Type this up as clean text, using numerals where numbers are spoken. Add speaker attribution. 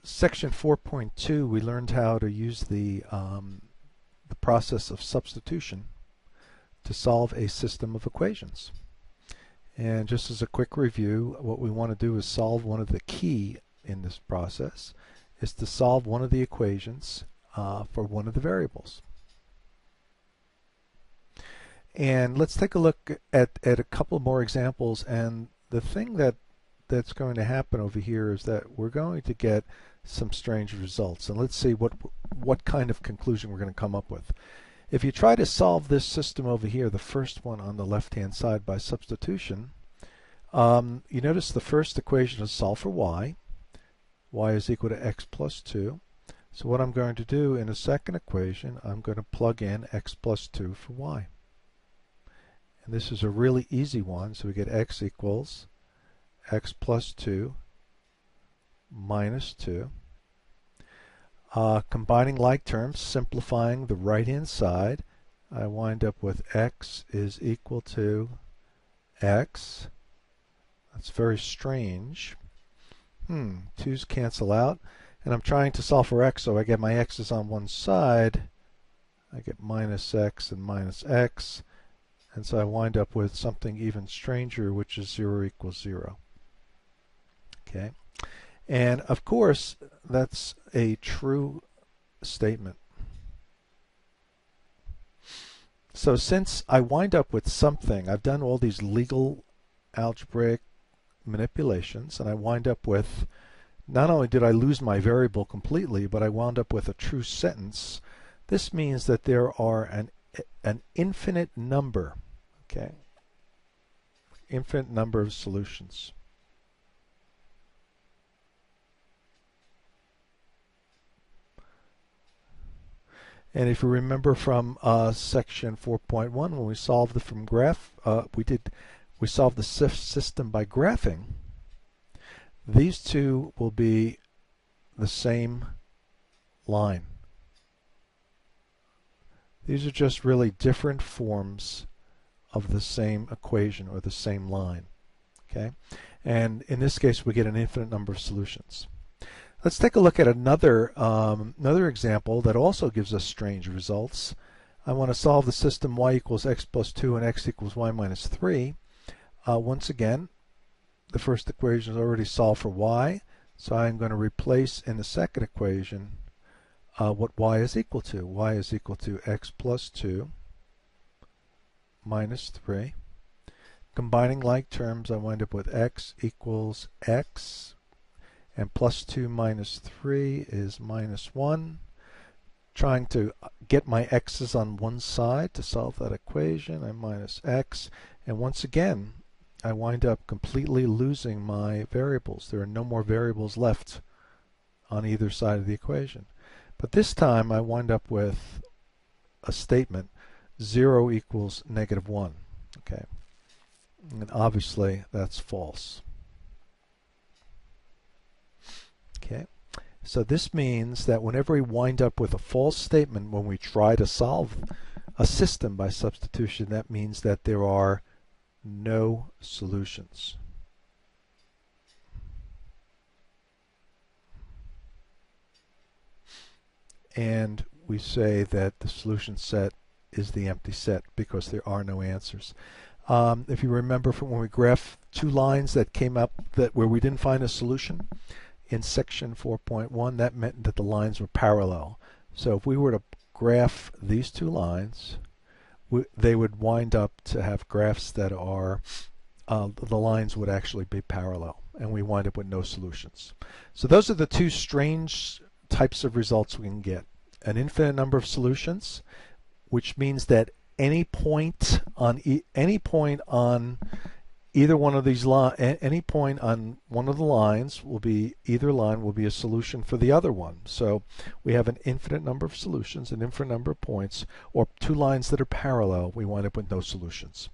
Speaker 1: Section 4.2, we learned how to use the process of substitution to solve a system of equations. And just as a quick review, what we want to do is solve one of the key in this process is to solve one of the equations for one of the variables. And let's take a look at a couple more examples. And the thing that's going to happen over here is that we're going to get some strange results. And let's see what kind of conclusion we're going to come up with. If you try to solve this system over here, the first one on the left-hand side by substitution, you notice the first equation is solve for y. Y is equal to x plus 2. So what I'm going to do in the second equation, I'm going to plug in x plus 2 for y. And this is a really easy one, so we get x equals x plus 2 minus 2. Combining like terms, simplifying the right-hand side, I wind up with x is equal to x. That's very strange. 2's cancel out. And I'm trying to solve for x, so I get my x's on one side. I get minus x and minus x. And so I wind up with something even stranger, which is 0 equals 0. Okay. And of course, that's a true statement. So since I wind up with something, I've done all these legal algebraic manipulations, and I wind up with, not only did I lose my variable completely, but I wound up with a true sentence. This means that there are an infinite number, okay, infinite number of solutions. And if you remember from section 4.1, when we solved the from graph, we solved the syst system by graphing. These two will be the same line. These are just really different forms of the same equation or the same line. Okay, and in this case, we get an infinite number of solutions. Let's take a look at another example that also gives us strange results. I want to solve the system y equals x plus 2 and x equals y minus 3. Once again, the first equation is already solved for y, so I'm going to replace in the second equation what y is equal to. Y is equal to x plus 2 minus 3. Combining like terms, I wind up with x equals x. And plus 2 minus 3 is minus 1. Trying to get my x's on one side to solve that equation, I minus x. And once again, I wind up completely losing my variables. There are no more variables left on either side of the equation. But this time, I wind up with a statement, 0 equals negative 1. Okay. And obviously, that's false. Okay, so this means that whenever we wind up with a false statement when we try to solve a system by substitution, that means that there are no solutions. And we say that the solution set is the empty set because there are no answers. If you remember from when we graphed two lines that came up where we didn't find a solution, in section 4.1, that meant that the lines were parallel. So if we were to graph these two lines, they would wind up to have graphs that are, the lines would actually be parallel, and we wind up with no solutions. So those are the two strange types of results we can get. An infinite number of solutions, which means that any point on either one of these any point on one of the lines will be, either line will be a solution for the other one. So we have an infinite number of solutions, an infinite number of points, or two lines that are parallel, we wind up with no solutions.